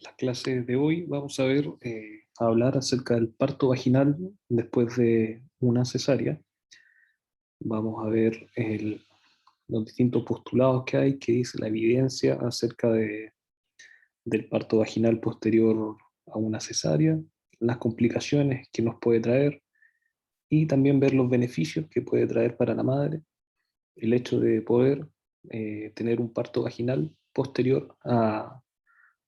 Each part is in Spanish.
la clase de hoy vamos a ver, a hablar acerca del parto vaginal después de una cesárea. Vamos a ver los distintos postulados que hay, que dice la evidencia acerca del parto vaginal posterior a una cesárea, las complicaciones que nos puede traer y también ver los beneficios que puede traer para la madre el hecho de poder tener un parto vaginal posterior a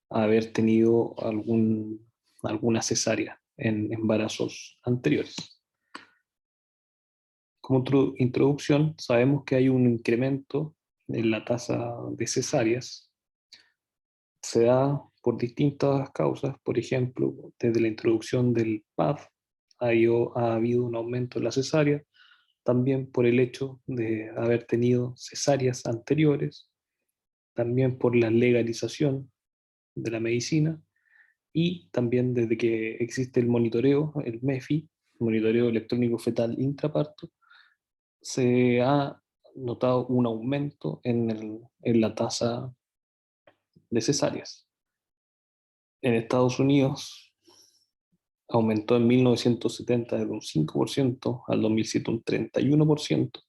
haber tenido alguna cesárea en embarazos anteriores. Como introducción, sabemos que hay un incremento en la tasa de cesáreas. Se da por distintas causas, por ejemplo, desde la introducción del PAD ha habido un aumento en la cesárea, también por el hecho de haber tenido cesáreas anteriores, también por la legalización de la medicina, y también desde que existe el monitoreo, el MEFI, monitoreo electrónico fetal intraparto, se ha notado un aumento en la tasa de cesáreas. En Estados Unidos aumentó en 1970 de un 5% al 2007 un 31%.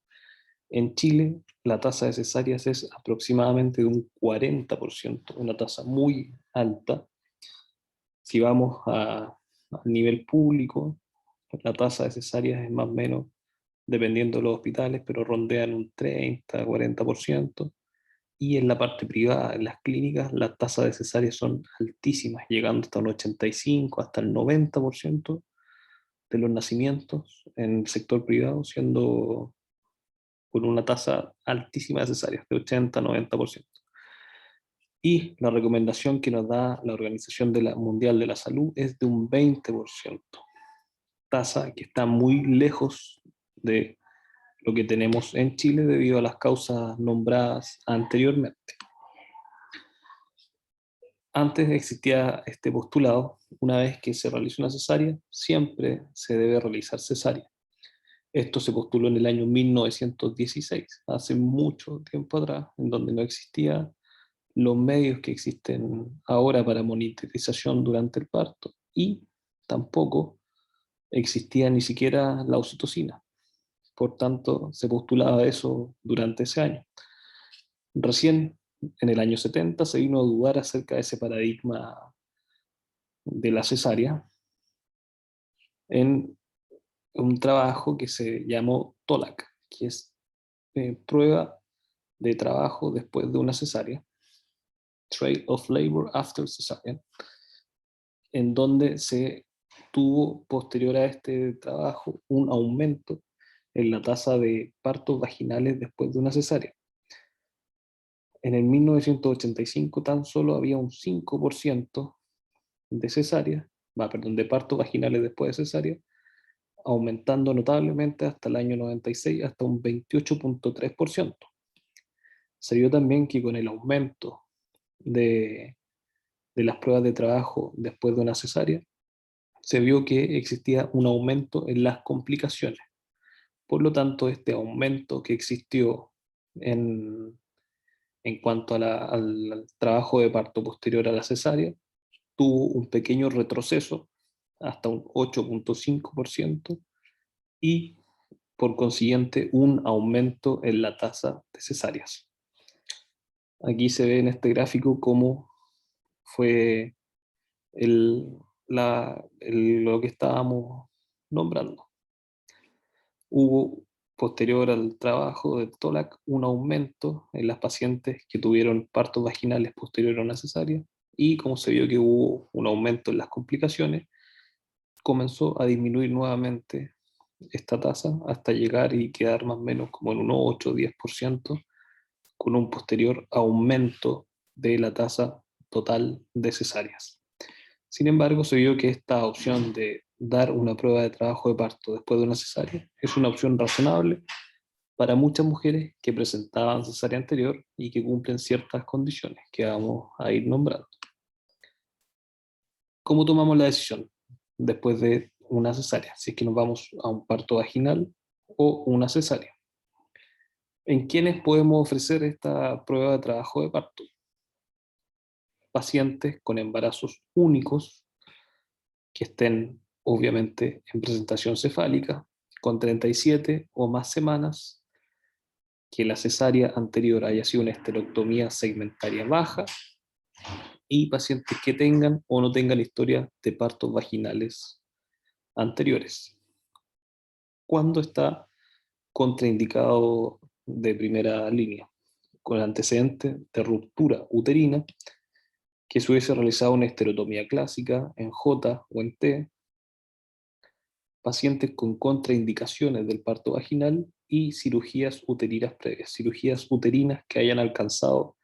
En Chile la tasa de cesáreas es aproximadamente de un 40%, una tasa muy alta. Si vamos a nivel público, la tasa de cesáreas es más o menos, dependiendo de los hospitales, pero rondean un 30-40%. Y en la parte privada, en las clínicas, las tasas de cesáreas son altísimas, llegando hasta un 85, hasta el 90% de los nacimientos en el sector privado, siendo con una tasa altísima de cesáreas, de 80-90%. Y la recomendación que nos da la Organización Mundial de la Salud es de un 20%, tasa que está muy lejos de lo que tenemos en Chile debido a las causas nombradas anteriormente. Antes existía este postulado: una vez que se realiza una cesárea, siempre se debe realizar cesárea. Esto se postuló en el año 1916, hace mucho tiempo atrás, en donde no existían los medios que existen ahora para monitorización durante el parto, y tampoco existía ni siquiera la oxitocina. Por tanto, se postulaba eso durante ese año. Recién en el año 70 se vino a dudar acerca de ese paradigma de la cesárea en un trabajo que se llamó TOLAC, que es prueba de trabajo después de una cesárea, Trial of Labor After Cesarean, en donde se tuvo posterior a este trabajo un aumento en la tasa de partos vaginales después de una cesárea. En el 1985 tan solo había un 5% de cesárea, de partos vaginales después de cesárea, aumentando notablemente hasta el año 96 hasta un 28.3%. Se vio también que con el aumento de las pruebas de trabajo después de una cesárea, se vio que existía un aumento en las complicaciones. Por lo tanto, este aumento que existió en cuanto al trabajo de parto posterior a la cesárea, tuvo un pequeño retroceso hasta un 8.5% y por consiguiente un aumento en la tasa de cesáreas. Aquí se ve en este gráfico cómo fue lo que estábamos nombrando. Hubo, posterior al trabajo de TOLAC, un aumento en las pacientes que tuvieron partos vaginales posterior a una cesárea, y como se vio que hubo un aumento en las complicaciones, comenzó a disminuir nuevamente esta tasa hasta llegar y quedar más o menos como en un 8-10%, con un posterior aumento de la tasa total de cesáreas. Sin embargo, se vio que esta opción de dar una prueba de trabajo de parto después de una cesárea es una opción razonable para muchas mujeres que presentaban cesárea anterior y que cumplen ciertas condiciones que vamos a ir nombrando. ¿Cómo tomamos la decisión después de una cesárea? Si es que nos vamos a un parto vaginal o una cesárea. ¿En quiénes podemos ofrecer esta prueba de trabajo de parto? pacientes con embarazos únicos que estén obviamente en presentación cefálica, con 37 o más semanas, que la cesárea anterior haya sido una esterectomía segmentaria baja, y pacientes que tengan o no tengan historia de partos vaginales anteriores. ¿Cuándo está contraindicado de primera línea? Con el antecedente de ruptura uterina, que se hubiese realizado una esterotomía clásica en J o en T, pacientes con contraindicaciones del parto vaginal y cirugías uterinas previas, cirugías uterinas que hayan alcanzado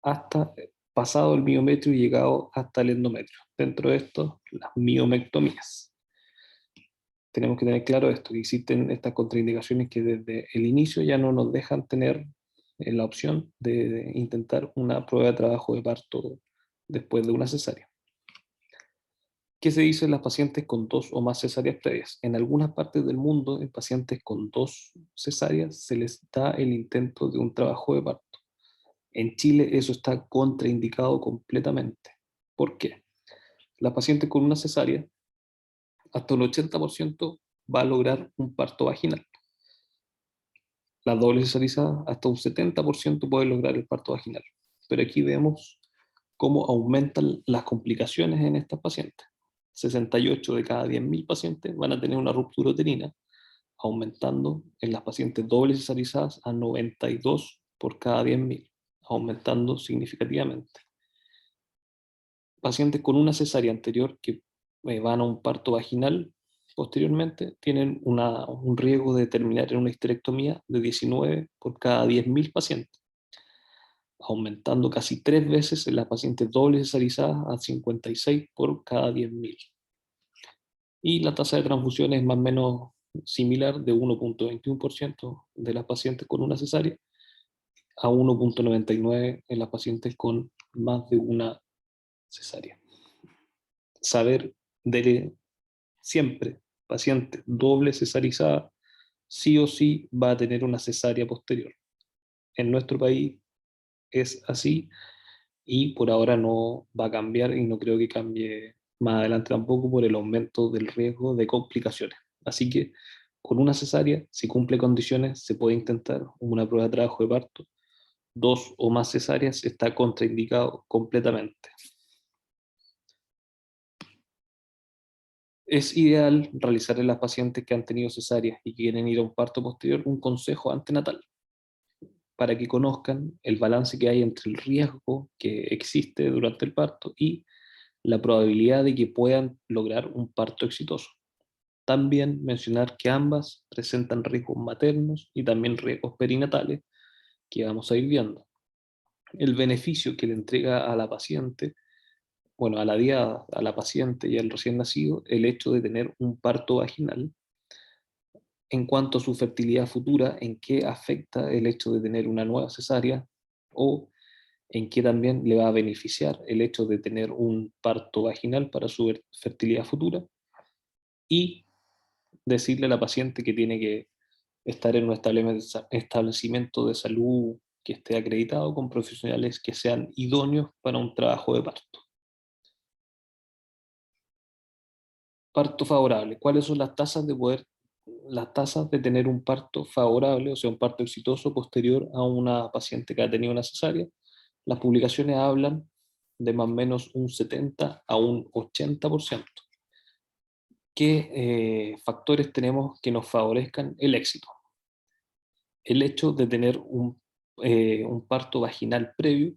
hasta pasado el miometrio y llegado hasta el endometrio. Dentro de esto, las miomectomías. Tenemos que tener claro esto, que existen estas contraindicaciones que desde el inicio ya no nos dejan tener la opción de intentar una prueba de trabajo de parto después de una cesárea. ¿Qué se dice en las pacientes con 2 o más cesáreas previas? En algunas partes del mundo, en pacientes con 2 cesáreas, se les da el intento de un trabajo de parto. En Chile eso está contraindicado completamente. ¿Por qué? La paciente con una cesárea, hasta un 80% va a lograr un parto vaginal. La doble cesárea, hasta un 70% puede lograr el parto vaginal. Pero aquí vemos cómo aumentan las complicaciones en estas pacientes. 68 de cada 10.000 pacientes van a tener una ruptura uterina, aumentando en las pacientes doble cesarizadas a 92 por cada 10.000, aumentando significativamente. Pacientes con una cesárea anterior que van a un parto vaginal posteriormente tienen un riesgo de terminar en una histerectomía de 19 por cada 10.000 pacientes, aumentando casi 3 veces en las pacientes doble cesarizadas a 56 por cada 10.000. Y la tasa de transfusión es más o menos similar, de 1,21% de las pacientes con una cesárea a 1,99% en las pacientes con más de una cesárea. Saber de siempre, paciente doble cesarizada, sí o sí va a tener una cesárea posterior. En nuestro país es así y por ahora no va a cambiar y no creo que cambie más adelante tampoco por el aumento del riesgo de complicaciones. Así que con una cesárea, si cumple condiciones, se puede intentar una prueba de trabajo de parto. 2 o más cesáreas está contraindicado completamente. Es ideal realizar en las pacientes que han tenido cesáreas y que quieren ir a un parto posterior un consejo antenatal para que conozcan el balance que hay entre el riesgo que existe durante el parto y la probabilidad de que puedan lograr un parto exitoso. También mencionar que ambas presentan riesgos maternos y también riesgos perinatales que vamos a ir viendo. El beneficio que le entrega a la paciente, bueno, a la diada, a la paciente y al recién nacido, el hecho de tener un parto vaginal. En cuanto a su fertilidad futura, en qué afecta el hecho de tener una nueva cesárea o en qué también le va a beneficiar el hecho de tener un parto vaginal para su fertilidad futura, y decirle a la paciente que tiene que estar en un establecimiento de salud que esté acreditado con profesionales que sean idóneos para un trabajo de parto. Parto favorable. ¿Cuáles son las tasas de tener un parto favorable, o sea, un parto exitoso posterior a una paciente que ha tenido una cesárea? Las publicaciones hablan de más o menos un 70 a un 80%. ¿Qué factores tenemos que nos favorezcan el éxito? El hecho de tener un parto vaginal previo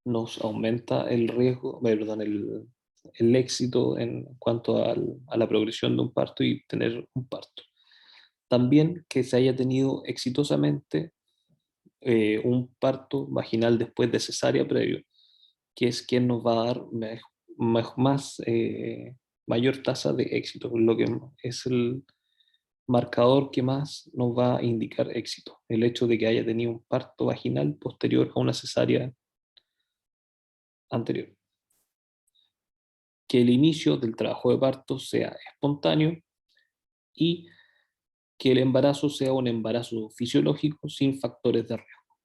nos aumenta el riesgo, perdón, el éxito en cuanto a la progresión de un parto y tener un parto. También que se haya tenido exitosamente un parto vaginal después de cesárea previo, que es quien nos va a dar mayor tasa de éxito, lo que es el marcador que más nos va a indicar éxito, el hecho de que haya tenido un parto vaginal posterior a una cesárea anterior. Que el inicio del trabajo de parto sea espontáneo y que el embarazo sea un embarazo fisiológico sin factores de riesgo.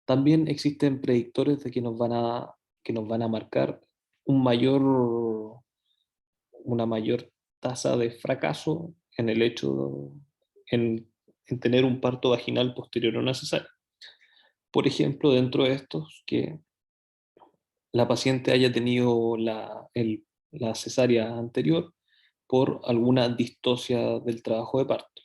También existen predictores de que nos van a que nos van a marcar una mayor tasa de fracaso en el hecho en tener un parto vaginal posterior a una cesárea. Por ejemplo, dentro de estos, que la paciente haya tenido la cesárea anterior por alguna distosia del trabajo de parto,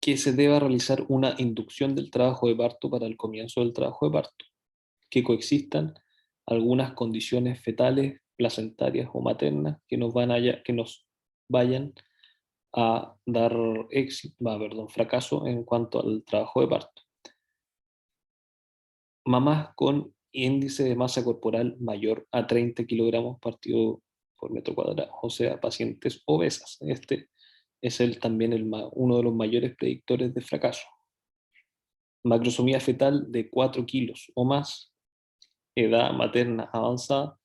que se deba realizar una inducción del trabajo de parto para el comienzo del trabajo de parto, que coexistan algunas condiciones fetales, placentarias o maternas que nos vayan a dar fracaso en cuanto al trabajo de parto. Mamás con índice de masa corporal mayor a 30 kilogramos partido por metro cuadrado, o sea, pacientes obesas. Este es también uno de los mayores predictores de fracaso. Macrosomía fetal de 4 kilos o más, edad materna avanzada,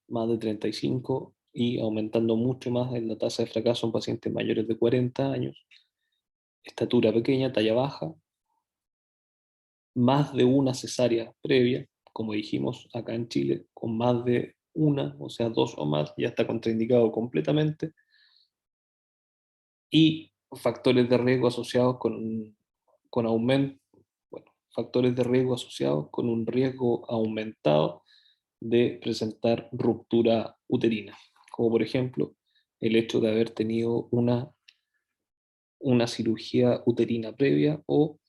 más de 35 y aumentando mucho más en la tasa de fracaso en pacientes mayores de 40 años, estatura pequeña, talla baja, más de una cesárea previa, como dijimos acá en Chile, con más de una, o sea, dos o más, ya está contraindicado completamente, y factores de riesgo asociados con aumento, bueno, factores de riesgo asociados con un riesgo aumentado de presentar ruptura uterina, como por ejemplo el hecho de haber tenido una cirugía uterina previa o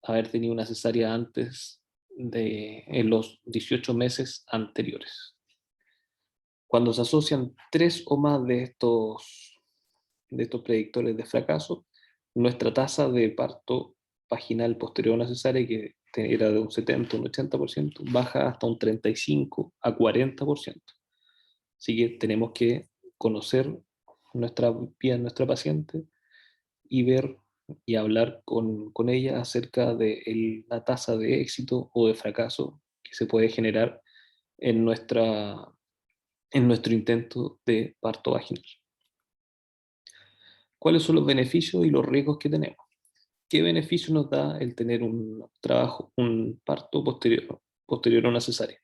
haber tenido una cesárea antes en los 18 meses anteriores. Cuando se asocian tres o más de estos predictores de fracaso, nuestra tasa de parto vaginal posterior a una cesárea, que era de un 70, un 80%, baja hasta un 35 a 40%. Así que tenemos que conocer nuestra vida, nuestra paciente, y ver y hablar con ella acerca de la tasa de éxito o de fracaso que se puede generar en, en nuestro intento de parto vaginal. ¿Cuáles son los beneficios y los riesgos que tenemos? ¿Qué beneficio nos da el tener un parto posterior a una cesárea?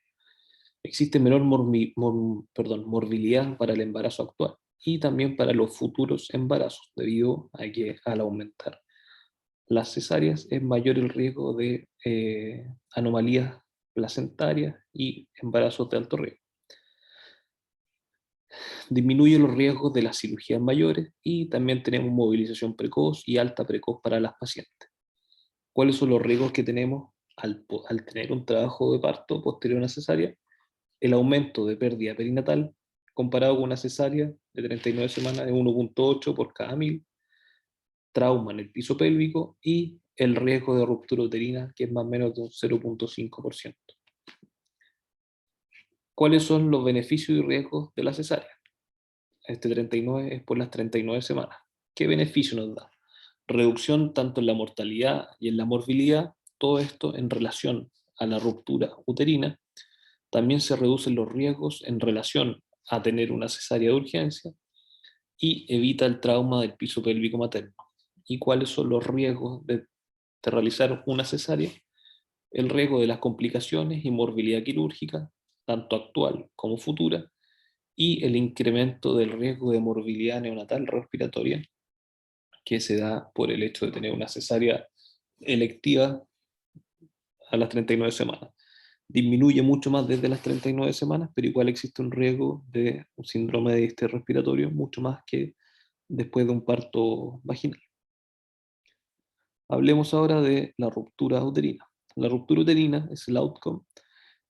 Existe menor morbilidad para el embarazo actual y también para los futuros embarazos, debido a que al aumentar las cesáreas es mayor el riesgo de anomalías placentarias y embarazos de alto riesgo. Disminuye los riesgos de las cirugías mayores y también tenemos movilización precoz y alta precoz para las pacientes. ¿Cuáles son los riesgos que tenemos al tener un trabajo de parto posterior a una cesárea? El aumento de pérdida perinatal comparado con una cesárea de 39 semanas de 1.8 por cada 1000, trauma en el piso pélvico y el riesgo de ruptura uterina, que es más o menos de un 0.5%. ¿Cuáles son los beneficios y riesgos de la cesárea? Este 39 es por las 39 semanas. ¿Qué beneficio nos da? Reducción tanto en la mortalidad y en la morbilidad, todo esto en relación a la ruptura uterina. También se reducen los riesgos en relación a tener una cesárea de urgencia y evita el trauma del piso pélvico materno. ¿Y cuáles son los riesgos de realizar una cesárea? El riesgo de las complicaciones y morbilidad quirúrgica, tanto actual como futura, y el incremento del riesgo de morbilidad neonatal respiratoria, que se da por el hecho de tener una cesárea electiva a las 39 semanas. Disminuye mucho más desde las 39 semanas, pero igual existe un riesgo de un síndrome de distrés respiratorio mucho más que después de un parto vaginal. Hablemos ahora de la ruptura uterina. La ruptura uterina es el outcome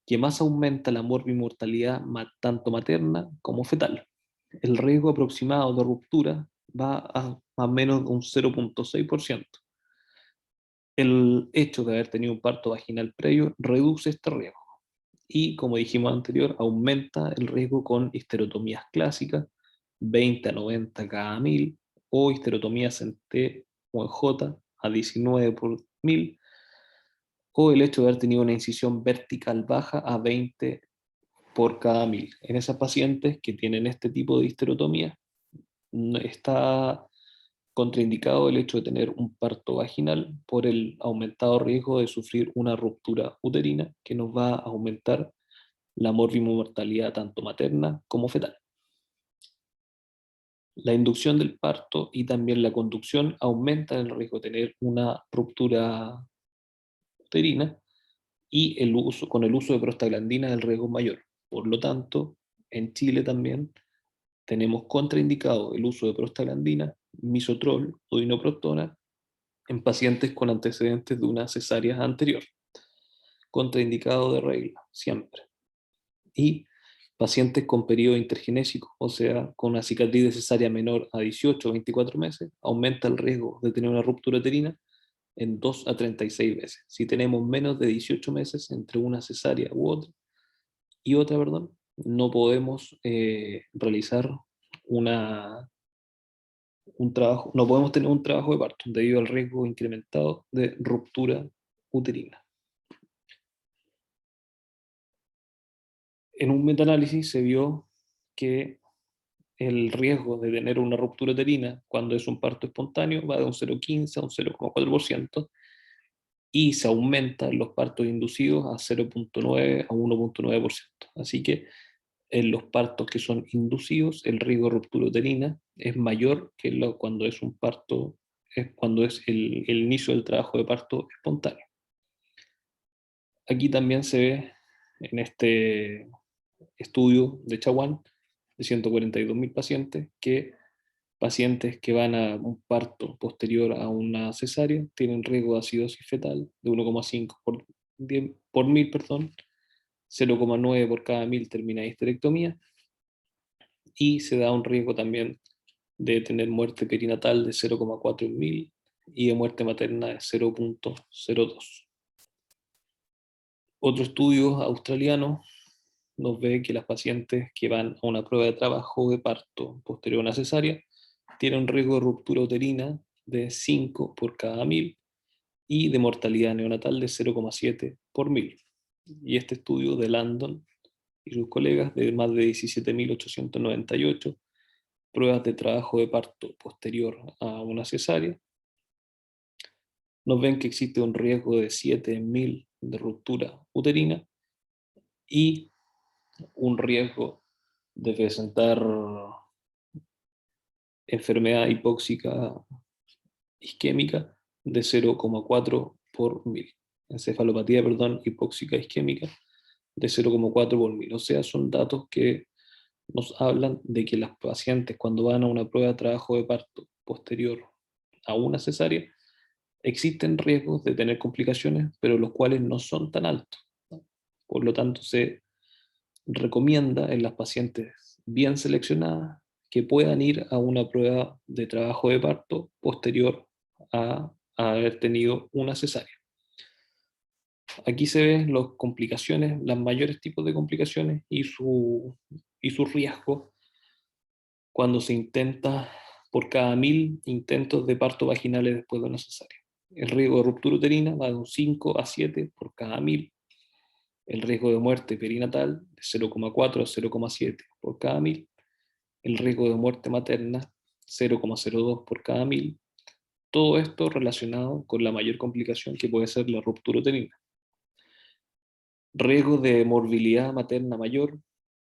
que más aumenta la morbimortalidad tanto materna como fetal. El riesgo aproximado de ruptura va a más o menos un 0.6%. El hecho de haber tenido un parto vaginal previo reduce este riesgo y, como dijimos anterior, aumenta el riesgo con histerotomías clásicas, 20 a 90 cada 1000, o histerotomías en T o en J a 19 por 1000, o el hecho de haber tenido una incisión vertical baja a 20 por cada 1000. En esas pacientes que tienen este tipo de histerotomía, está Contraindicado el hecho de tener un parto vaginal por el aumentado riesgo de sufrir una ruptura uterina que nos va a aumentar la morbimortalidad tanto materna como fetal. La inducción del parto y también la conducción aumentan el riesgo de tener una ruptura uterina, y con el uso de prostaglandina el riesgo es mayor. Por lo tanto, en Chile también tenemos contraindicado el uso de prostaglandina, misotrol o dinoprostona en pacientes con antecedentes de una cesárea anterior. Contraindicado de regla, siempre. Y pacientes con periodo intergenésico, o sea, con una cicatriz de cesárea menor a 18 o 24 meses, aumenta el riesgo de tener una ruptura uterina en 2 a 36 veces. Si tenemos menos de 18 meses entre una cesárea y otra, perdón, no podemos realizar un trabajo, no podemos tener un trabajo de parto debido al riesgo incrementado de ruptura uterina. En un metaanálisis se vio que el riesgo de tener una ruptura uterina cuando es un parto espontáneo va de un 0,15 a un 0,4%, y se aumenta en los partos inducidos a 0,9 a 1,9%. Así que en los partos que son inducidos, el riesgo de ruptura uterina es mayor que cuando es un parto, cuando es el inicio del trabajo de parto espontáneo. Aquí también se ve en este estudio de Chaguán de 142.000 pacientes que pacientes que van a un parto posterior a una cesárea tienen riesgo de acidosis fetal de 1,5 por mil, perdón, 0,9 por cada 1000 termina histerectomía, y se da un riesgo también de tener muerte perinatal de 0,4 en 1000 y de muerte materna de 0,02. Otro estudio australiano nos ve que las pacientes que van a una prueba de trabajo de parto posterior a una cesárea tienen un riesgo de ruptura uterina de 5 por cada 1000 y de mortalidad neonatal de 0,7 por 1000. Y este estudio de Landon y sus colegas, de más de 17.898 pruebas de trabajo de parto posterior a una cesárea, nos ven que existe un riesgo de 7 en 1000 de ruptura uterina y un riesgo de presentar enfermedad hipóxica isquémica de 0,4 por 1000. Encefalopatía, perdón, hipóxica isquémica de 0,4 por 1000. O sea, son datos que nos hablan de que las pacientes cuando van a una prueba de trabajo de parto posterior a una cesárea, existen riesgos de tener complicaciones, pero los cuales no son tan altos. Por lo tanto, se recomienda en las pacientes bien seleccionadas que puedan ir a una prueba de trabajo de parto posterior a haber tenido una cesárea. Aquí se ven las complicaciones, los mayores tipos de complicaciones y su riesgo cuando se intenta por cada 1000 intentos de parto vaginales después de una cesárea. El riesgo de ruptura uterina va de un 5 a 7 por cada 1000. El riesgo de muerte perinatal de 0,4 a 0,7 por cada 1000. El riesgo de muerte materna 0,02 por cada 1000. Todo esto relacionado con la mayor complicación que puede ser la ruptura uterina. Riesgo de morbilidad materna mayor,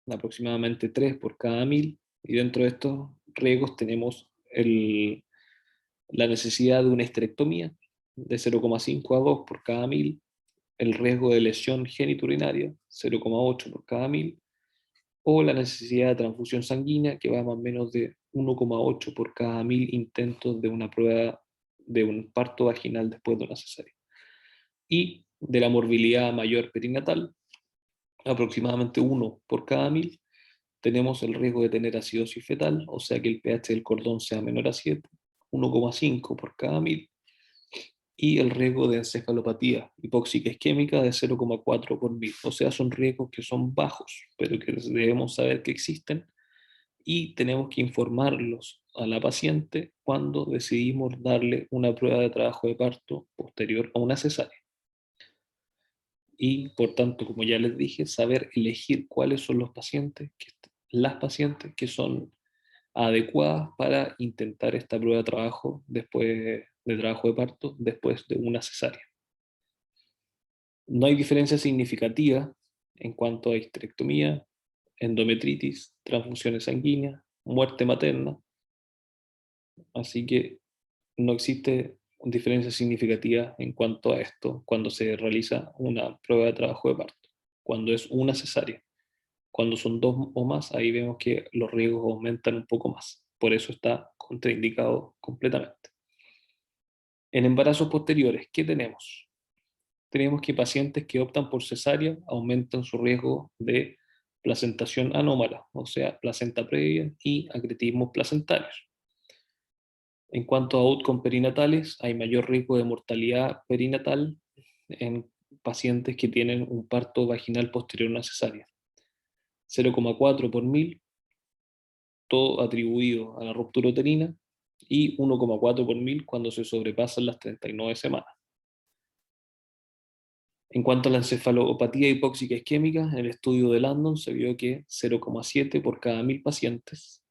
aproximadamente 3 por cada 1000, y dentro de estos riesgos tenemos la necesidad de una histerectomía de 0,5 a 2 por cada 1000, el riesgo de lesión genitourinaria 0,8 por cada 1000, o la necesidad de transfusión sanguínea que va más o menos de 1,8 por cada 1000 intentos de una prueba de un parto vaginal después de una cesárea. Y de la morbilidad mayor perinatal, aproximadamente 1 por cada 1000, tenemos el riesgo de tener acidosis fetal, o sea que el pH del cordón sea menor a 7, 1,5 por cada 1000, y el riesgo de encefalopatía hipóxica isquémica de 0,4 por 1000. O sea, son riesgos que son bajos, pero que debemos saber que existen y tenemos que informarlos a la paciente cuando decidimos darle una prueba de trabajo de parto posterior a una cesárea. Y por tanto, como ya les dije, saber elegir cuáles son los pacientes, las pacientes que son adecuadas para intentar esta prueba de trabajo después de trabajo de parto, después de una cesárea. No hay diferencia significativa en cuanto a histerectomía, endometritis, transfusiones sanguíneas, muerte materna, así que no existe diferencia significativa en cuanto a esto cuando se realiza una prueba de trabajo de parto, cuando es una cesárea. Cuando son dos o más, ahí vemos que los riesgos aumentan un poco más. Por eso está contraindicado completamente. En embarazos posteriores, ¿qué tenemos? Tenemos que pacientes que optan por cesárea aumentan su riesgo de placentación anómala, o sea, placenta previa y acretismos placentarios. En cuanto a outcomes perinatales, hay mayor riesgo de mortalidad perinatal en pacientes que tienen un parto vaginal posterior a una cesárea. 0,4 por mil, todo atribuido a la ruptura uterina, y 1,4 por mil cuando se sobrepasan las 39 semanas. En cuanto a la encefalopatía hipóxica isquémica, en el estudio de Landon se vio que 0,7 por cada 1000 pacientes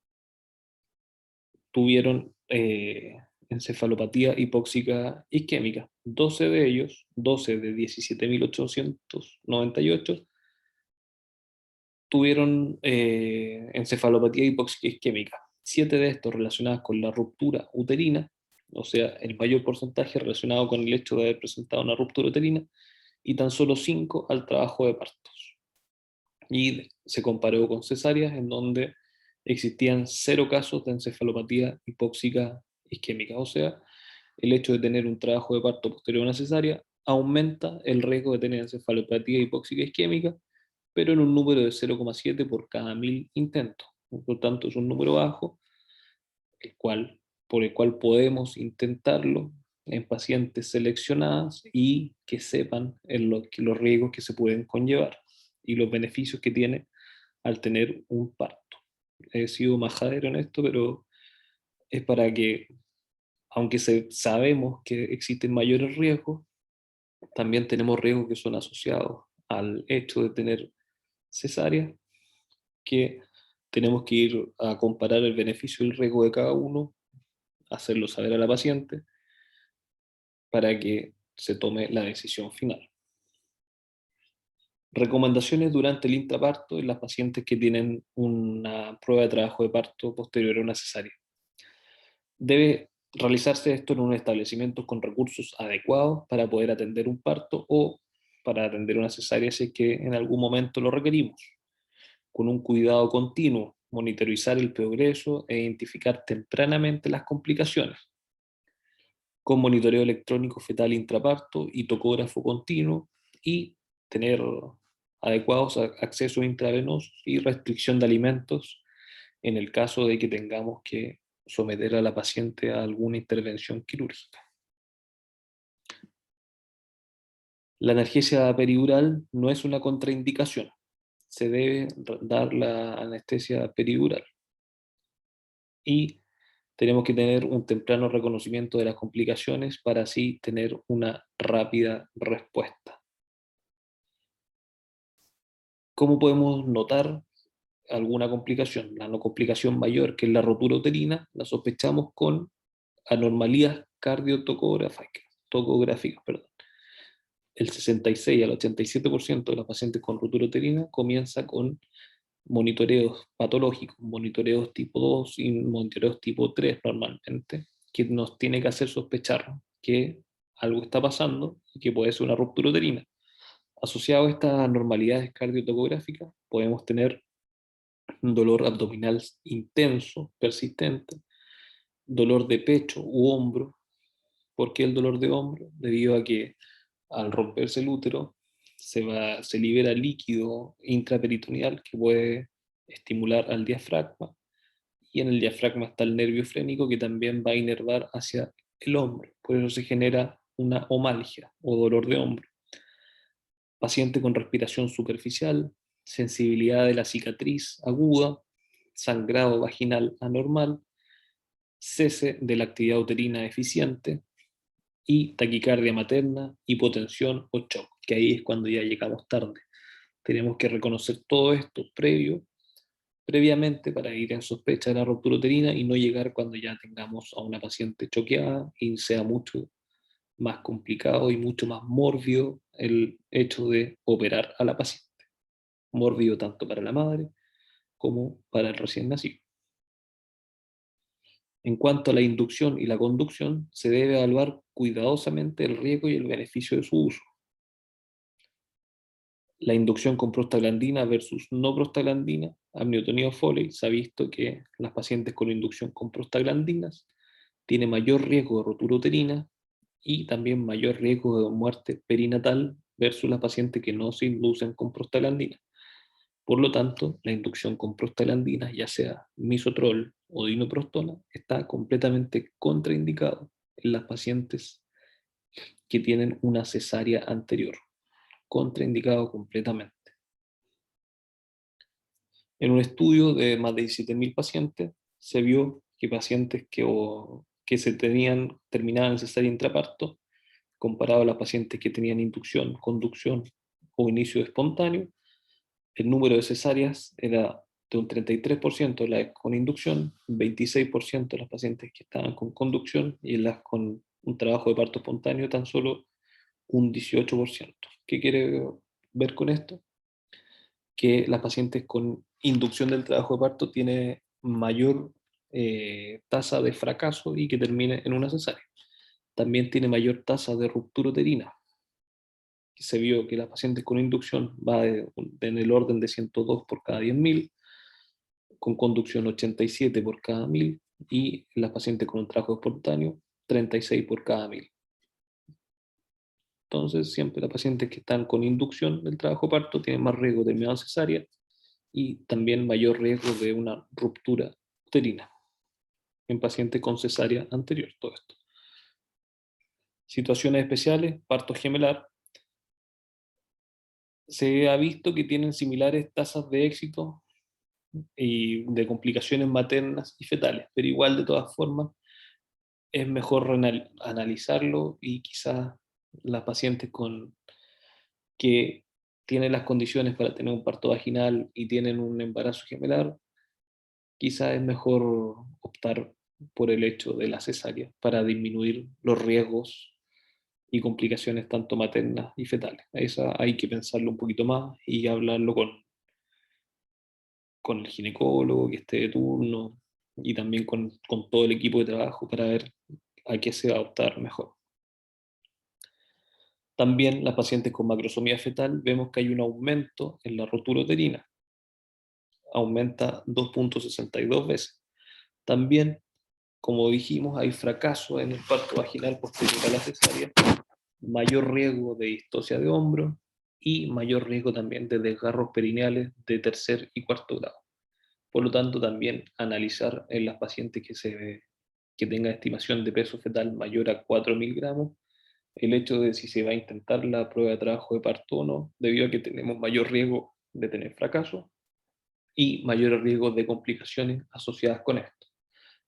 tuvieron encefalopatía hipóxica isquémica. 12 de ellos, 12 de 17.898, tuvieron encefalopatía hipóxica isquémica. 7 de estos relacionados con la ruptura uterina, o sea, el mayor porcentaje relacionado con el hecho de haber presentado una ruptura uterina, y tan solo 5 al trabajo de partos. Y se comparó con cesáreas, en donde existían 0 casos de encefalopatía hipóxica isquémica, o sea, el hecho de tener un trabajo de parto posterior a una cesárea aumenta el riesgo de tener encefalopatía hipóxica isquémica, pero en un número de 0,7 por cada 1000 intentos. Por lo tanto, es un número bajo, por el cual podemos intentarlo en pacientes seleccionadas y que sepan los riesgos que se pueden conllevar y los beneficios que tiene al tener un parto. He sido majadero en esto, pero es para que, aunque sabemos que existen mayores riesgos, también tenemos riesgos que son asociados al hecho de tener cesárea, que tenemos que ir a comparar el beneficio y el riesgo de cada uno, hacerlo saber a la paciente para que se tome la decisión final. Recomendaciones durante el intraparto en las pacientes que tienen una prueba de trabajo de parto posterior a una cesárea. Debe realizarse esto en un establecimiento con recursos adecuados para poder atender un parto o para atender una cesárea si es que en algún momento lo requerimos, con un cuidado continuo, monitorizar el progreso e identificar tempranamente las complicaciones, con monitoreo electrónico fetal intraparto y tocógrafo continuo, y tener adecuados accesos intravenosos y restricción de alimentos en el caso de que tengamos que someter a la paciente a alguna intervención quirúrgica. La analgesia peridural no es una contraindicación. Se debe dar la anestesia peridural. Y tenemos que tener un temprano reconocimiento de las complicaciones para así tener una rápida respuesta. ¿Cómo podemos notar alguna complicación? La no complicación mayor, que es la rotura uterina, la sospechamos con anormalías tocográficas. El 66 al 87% de los pacientes con rotura uterina comienza con monitoreos patológicos, monitoreos tipo 2 y monitoreos tipo 3 normalmente, que nos tiene que hacer sospechar que algo está pasando y que puede ser una ruptura uterina. Asociado a estas anormalidades cardiotocográficas, podemos tener un dolor abdominal intenso, persistente, dolor de pecho u hombro. ¿Por qué el dolor de hombro? Debido a que al romperse el útero se libera líquido intraperitoneal que puede estimular al diafragma, y en el diafragma está el nervio frénico que también va a inervar hacia el hombro. Por eso se genera una omalgia o dolor de hombro. Paciente con respiración superficial, sensibilidad de la cicatriz aguda, sangrado vaginal anormal, cese de la actividad uterina deficiente y taquicardia materna, hipotensión o shock, que ahí es cuando ya llegamos tarde. Tenemos que reconocer todo esto previo previamente para ir en sospecha de la ruptura uterina y no llegar cuando ya tengamos a una paciente choqueada y sea mucho más complicado y mucho más mórbido el hecho de operar a la paciente. Mórbido tanto para la madre como para el recién nacido. En cuanto a la inducción y la conducción, se debe evaluar cuidadosamente el riesgo y el beneficio de su uso. La inducción con prostaglandina versus no prostaglandina, amiotonía o Foley, se ha visto que las pacientes con inducción con prostaglandinas tienen mayor riesgo de rotura uterina y también mayor riesgo de muerte perinatal versus las pacientes que no se inducen con prostaglandina. Por lo tanto, la inducción con prostaglandinas, ya sea misoprostol o dinoprostona, está completamente contraindicado en las pacientes que tienen una cesárea anterior. Contraindicado completamente. En un estudio de más de 17.000 pacientes, se vio que pacientes que terminaban en cesárea intraparto, comparado a las pacientes que tenían inducción, conducción o inicio espontáneo, el número de cesáreas era de un 33% de las con inducción, un 26% de las pacientes que estaban con conducción y en las con un trabajo de parto espontáneo tan solo un 18%. ¿Qué quiere ver con esto? Que las pacientes con inducción del trabajo de parto tienen mayor tasa de fracaso y que termine en una cesárea. También tiene mayor tasa de ruptura uterina. Se vio que las pacientes con inducción va en el orden de 102 por cada 10.000, con conducción 87 por cada 1.000 y las pacientes con un trabajo espontáneo 36 por cada 1.000. Entonces, siempre las pacientes que están con inducción del trabajo parto tienen más riesgo de terminar cesárea y también mayor riesgo de una ruptura uterina en pacientes con cesárea anterior, todo esto. Situaciones especiales, parto gemelar. Se ha visto que tienen similares tasas de éxito y de complicaciones maternas y fetales, pero igual de todas formas es mejor analizarlo y quizás las pacientes que tienen las condiciones para tener un parto vaginal y tienen un embarazo gemelar, quizás es mejor optar por el hecho de la cesárea para disminuir los riesgos y complicaciones tanto maternas y fetales. Esa hay que pensarlo un poquito más y hablarlo con el ginecólogo que esté de turno y también con todo el equipo de trabajo para ver a qué se va a optar mejor. También las pacientes con macrosomía fetal vemos que hay un aumento en la rotura uterina, aumenta 2.62 veces. También, como dijimos, hay fracaso en el parto vaginal posterior a la cesárea, mayor riesgo de distocia de hombro y mayor riesgo también de desgarros perineales de tercer y cuarto grado. Por lo tanto, también analizar en las pacientes que tengan estimación de peso fetal mayor a 4.000 gramos, el hecho de si se va a intentar la prueba de trabajo de parto o no, debido a que tenemos mayor riesgo de tener fracaso y mayor riesgo de complicaciones asociadas con esto.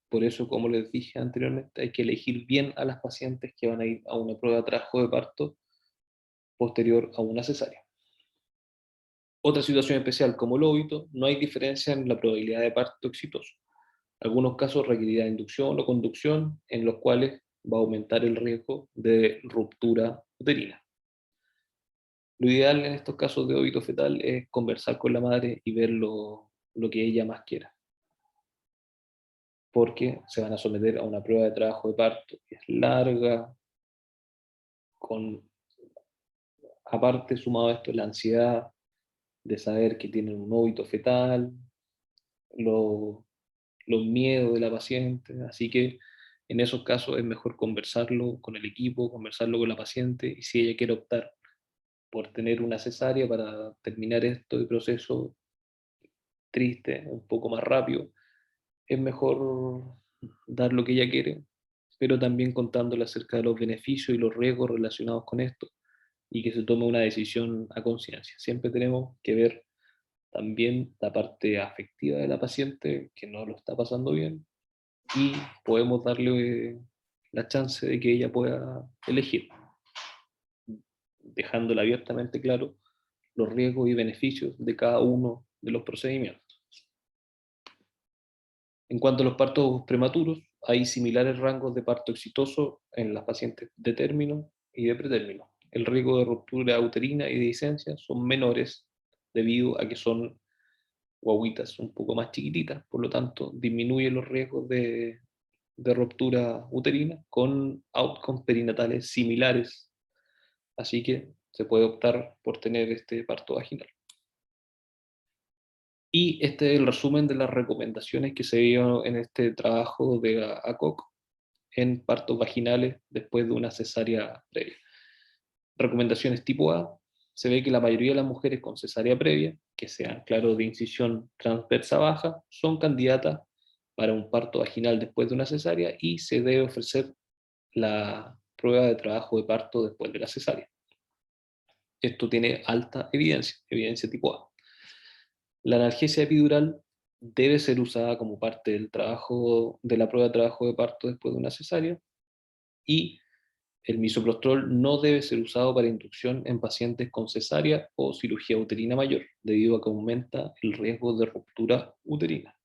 Por eso, como les dije anteriormente, hay que elegir bien a las pacientes que van a ir a una prueba de trabajo de parto posterior a una cesárea. Otra situación especial como el óbito, no hay diferencia en la probabilidad de parto exitoso. Algunos casos requerirá inducción o conducción, en los cuales va a aumentar el riesgo de ruptura uterina. Lo ideal en estos casos de óbito fetal es conversar con la madre y ver lo que ella más quiera, porque se van a someter a una prueba de trabajo de parto que es larga, con aparte sumado a esto la ansiedad de saber que tienen un óbito fetal, lo, los miedos de la paciente, así que en esos casos es mejor conversarlo con el equipo, conversarlo con la paciente y si ella quiere optar por tener una cesárea para terminar este proceso triste, un poco más rápido, es mejor dar lo que ella quiere, pero también contándole acerca de los beneficios y los riesgos relacionados con esto y que se tome una decisión a conciencia. Siempre tenemos que ver también la parte afectiva de la paciente que no lo está pasando bien y podemos darle la chance de que ella pueda elegir, dejándole abiertamente claro los riesgos y beneficios de cada uno de los procedimientos. En cuanto a los partos prematuros, hay similares rangos de parto exitoso en las pacientes de término y de pretérmino. El riesgo de ruptura uterina y de discencia son menores debido a que son guaguitas un poco más chiquititas, por lo tanto disminuye los riesgos de ruptura uterina con outcomes perinatales similares, así que se puede optar por tener este parto vaginal. Y este es el resumen de las recomendaciones que se dio en este trabajo de ACOC en partos vaginales después de una cesárea previa. Recomendaciones tipo A: se ve que la mayoría de las mujeres con cesárea previa, que sean, claro, de incisión transversa baja, son candidatas para un parto vaginal después de una cesárea y se debe ofrecer la prueba de trabajo de parto después de la cesárea. Esto tiene alta evidencia, evidencia tipo A. La analgesia epidural debe ser usada como parte del trabajo, de la prueba de trabajo de parto después de una cesárea, y el misoprostol no debe ser usado para inducción en pacientes con cesárea o cirugía uterina mayor, debido a que aumenta el riesgo de ruptura uterina.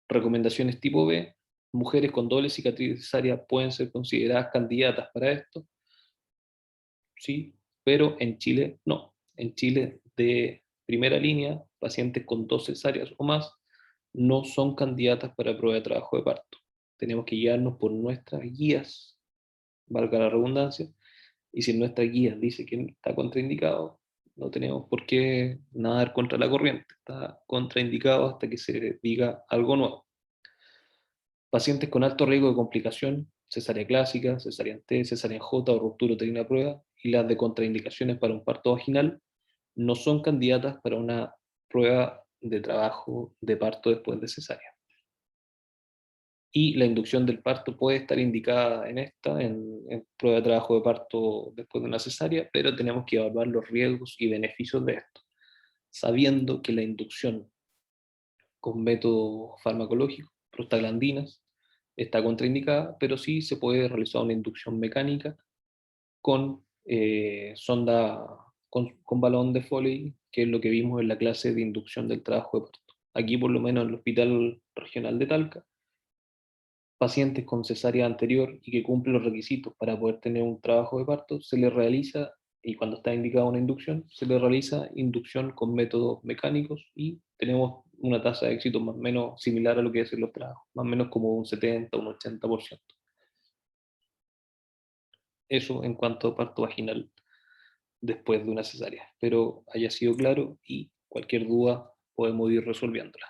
Recomendaciones tipo B: mujeres con doble cicatriz cesárea pueden ser consideradas candidatas para esto, sí, pero en Chile no. En Chile, de primera línea, pacientes con dos cesáreas o más no son candidatas para prueba de trabajo de parto. Tenemos que guiarnos por nuestras guías, valga la redundancia, y si nuestra guía dice que está contraindicado, no tenemos por qué nadar contra la corriente, está contraindicado hasta que se diga algo nuevo. Pacientes con alto riesgo de complicación, cesárea clásica, cesárea T, cesárea J o ruptura uterina a prueba, y las de contraindicaciones para un parto vaginal, no son candidatas para una prueba de trabajo de parto después de cesárea. Y la inducción del parto puede estar indicada en esta, en prueba de trabajo de parto después de una cesárea, pero tenemos que evaluar los riesgos y beneficios de esto, sabiendo que la inducción con método farmacológico, prostaglandinas, está contraindicada, pero sí se puede realizar una inducción mecánica con sonda, con balón de Foley, que es lo que vimos en la clase de inducción del trabajo de parto. Aquí, por lo menos en el Hospital Regional de Talca, pacientes con cesárea anterior y que cumplen los requisitos para poder tener un trabajo de parto, se les realiza, y cuando está indicada una inducción, se les realiza inducción con métodos mecánicos y tenemos una tasa de éxito más o menos similar a lo que es en los trabajos, más o menos como un 70, un 80%. Eso en cuanto a parto vaginal después de una cesárea. Espero haya sido claro y cualquier duda podemos ir resolviéndola.